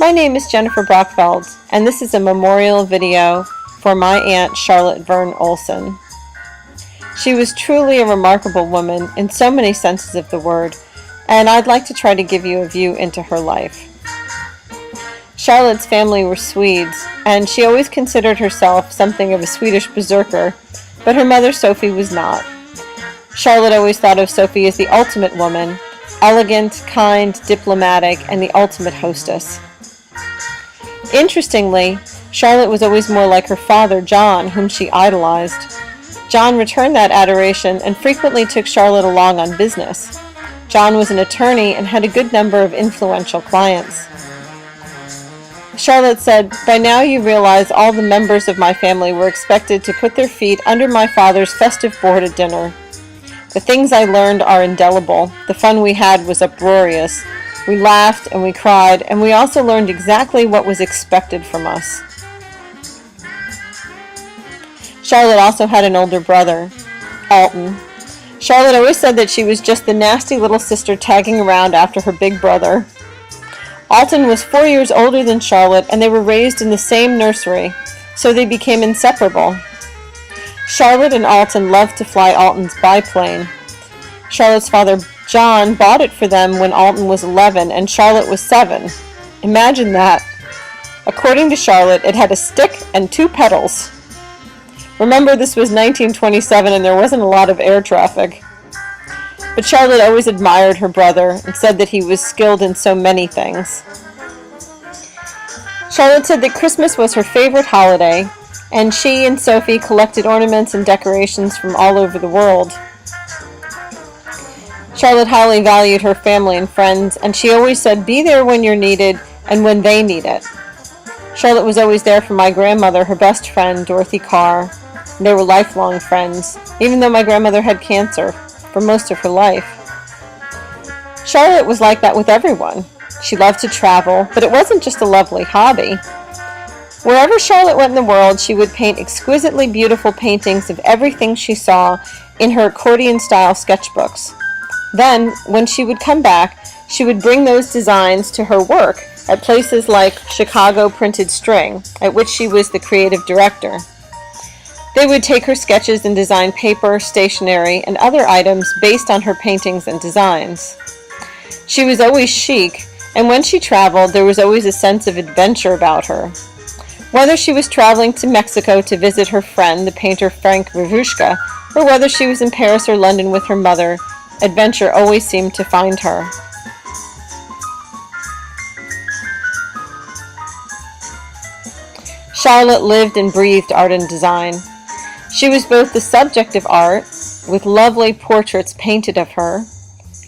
My name is Jennifer Brockfeld, and this is a memorial video for my Aunt Charlotte Vern Olson. She was truly a remarkable woman in so many senses of the word, and I'd like to try to give you a view into her life. Charlotte's family were Swedes, and she always considered herself something of a Swedish berserker, but her mother Sophie was not. Charlotte always thought of Sophie as the ultimate woman, elegant, kind, diplomatic, and the ultimate hostess. Interestingly, Charlotte was always more like her father, John, whom she idolized. John returned that adoration and frequently took Charlotte along on business. John was an attorney and had a good number of influential clients. Charlotte said, "By now you realize all the members of my family were expected to put their feet under my father's festive board at dinner. The things I learned are indelible. The fun we had was uproarious. We laughed and we cried, and we also learned exactly what was expected from us." Charlotte also had an older brother, Olson. Charlotte always said that she was just the nasty little sister tagging around after her big brother. Olson was 4 years older than Charlotte, and they were raised in the same nursery, so they became inseparable. Charlotte and Olson loved to fly Olson's biplane. Charlotte's father, John, bought it for them when Olson was 11 and Charlotte was 7. Imagine that. According to Charlotte, it had a stick and 2 pedals. Remember, this was 1927 and there wasn't a lot of air traffic. But Charlotte always admired her brother and said that he was skilled in so many things. Charlotte said that Christmas was her favorite holiday, and she and Sophie collected ornaments and decorations from all over the world. Charlotte highly valued her family and friends, and she always said, "Be there when you're needed and when they need it." Charlotte was always there for my grandmother, her best friend, Dorothy Carr. They were lifelong friends, even though my grandmother had cancer for most of her life. Charlotte was like that with everyone. She loved to travel, but it wasn't just a lovely hobby. Wherever Charlotte went in the world, she would paint exquisitely beautiful paintings of everything she saw in her accordion-style sketchbooks. Then, when she would come back, she would bring those designs to her work at places like Chicago Printed String, at which she was the creative director. They would take her sketches and design paper, stationery, and other items based on her paintings and designs. She was always chic, and when she traveled, there was always a sense of adventure about her. Whether she was traveling to Mexico to visit her friend, the painter Frank Vervushka, or whether she was in Paris or London with her mother, adventure always seemed to find her. Charlotte lived and breathed art and design. She was both the subject of art, with lovely portraits painted of her,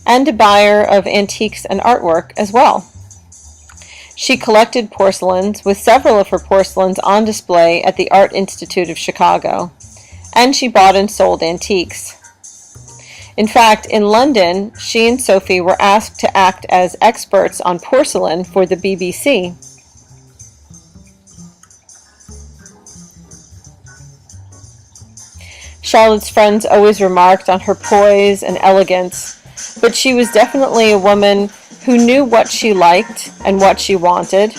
and a buyer of antiques and artwork as well. She collected porcelains, with several of her porcelains on display at the Art Institute of Chicago, and she bought and sold antiques. In fact, in London, she and Sophie were asked to act as experts on porcelain for the BBC. Charlotte's friends always remarked on her poise and elegance, but she was definitely a woman who knew what she liked and what she wanted,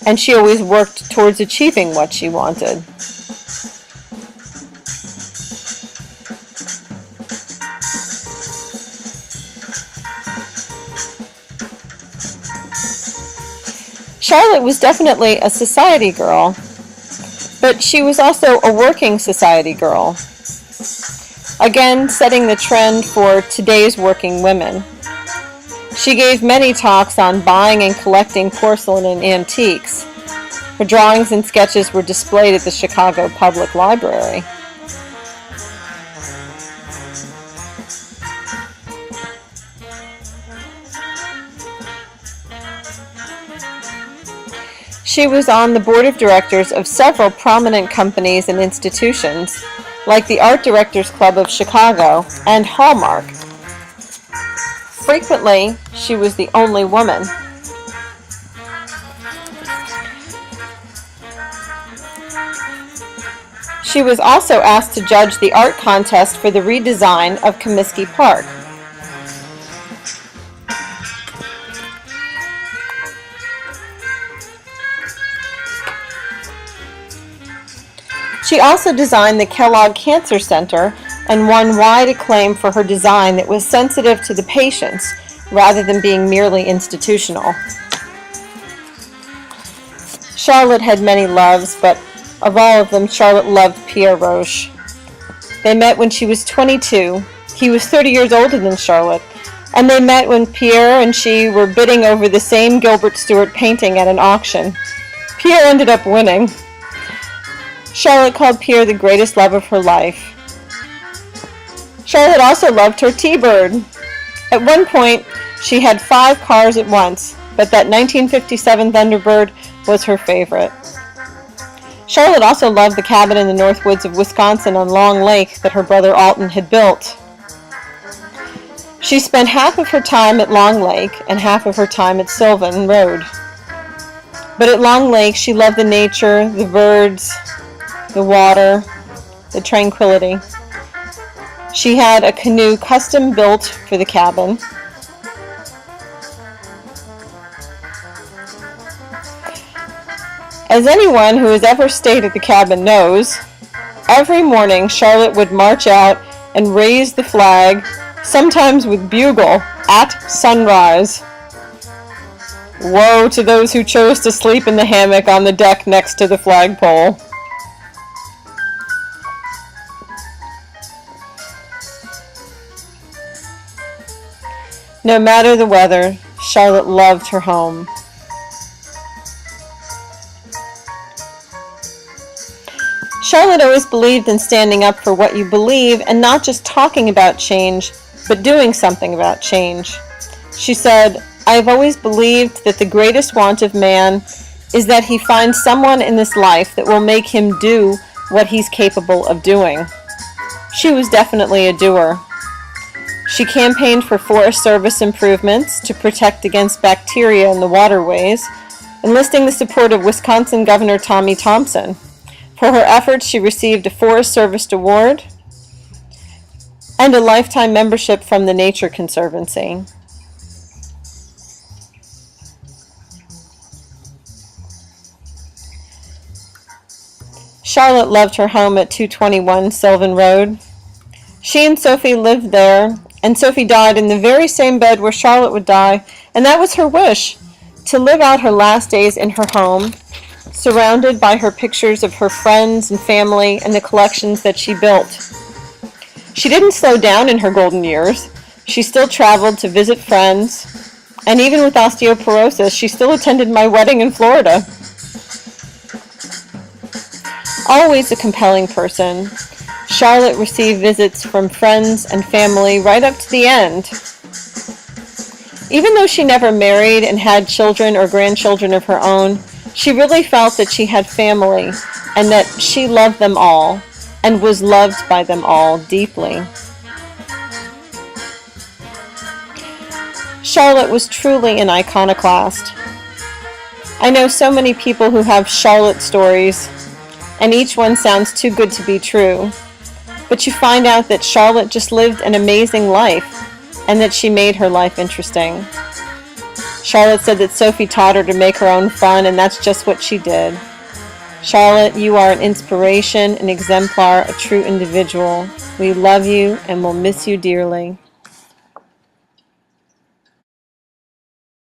and she always worked towards achieving what she wanted. Charlotte was definitely a society girl, but she was also a working society girl. Again, setting the trend for today's working women. She gave many talks on buying and collecting porcelain and antiques. Her drawings and sketches were displayed at the Chicago Public Library. She was on the board of directors of several prominent companies and institutions, like the Art Directors Club of Chicago and Hallmark. Frequently, she was the only woman. She was also asked to judge the art contest for the redesign of Comiskey Park. She also designed the Kellogg Cancer Center and won wide acclaim for her design that was sensitive to the patients rather than being merely institutional. Charlotte had many loves, but of all of them, Charlotte loved Pierre Roche. They met when she was 22. He was 30 years older than Charlotte, and they met when Pierre and she were bidding over the same Gilbert Stuart painting at an auction. Pierre ended up winning. Charlotte called Pierre the greatest love of her life. Charlotte also loved her T-Bird. At one point, she had 5 cars at once, but that 1957 Thunderbird was her favorite. Charlotte also loved the cabin in the North Woods of Wisconsin on Long Lake that her brother Alton had built. She spent half of her time at Long Lake and half of her time at Sylvan Road. But at Long Lake, she loved the nature, the birds, the water, the tranquility. She had a canoe custom built for the cabin. As anyone who has ever stayed at the cabin knows, every morning Charlotte would march out and raise the flag, sometimes with bugle, at sunrise. Woe to those who chose to sleep in the hammock on the deck next to the flagpole. No matter the weather, Charlotte loved her home. Charlotte always believed in standing up for what you believe and not just talking about change, but doing something about change. She said, "I have always believed that the greatest want of man is that he finds someone in this life that will make him do what he's capable of doing." She was definitely a doer. She campaigned for Forest Service improvements to protect against bacteria in the waterways, enlisting the support of Wisconsin Governor Tommy Thompson. For her efforts, she received a Forest Service award and a lifetime membership from the Nature Conservancy. Charlotte loved her home at 221 Sylvan Road. She and Sophie lived there, and Sophie died in the very same bed where Charlotte would die, and that was her wish, to live out her last days in her home, surrounded by her pictures of her friends and family and the collections that she built. She didn't slow down in her golden years. She still traveled to visit friends, and even with osteoporosis, she still attended my wedding in Florida. Always a compelling person, Charlotte received visits from friends and family right up to the end. Even though she never married and had children or grandchildren of her own, she really felt that she had family and that she loved them all and was loved by them all deeply. Charlotte was truly an iconoclast. I know so many people who have Charlotte stories, and each one sounds too good to be true. But you find out that Charlotte just lived an amazing life and that she made her life interesting. Charlotte said that Sophie taught her to make her own fun, and that's just what she did. Charlotte, you are an inspiration, an exemplar, a true individual. We love you and will miss you dearly.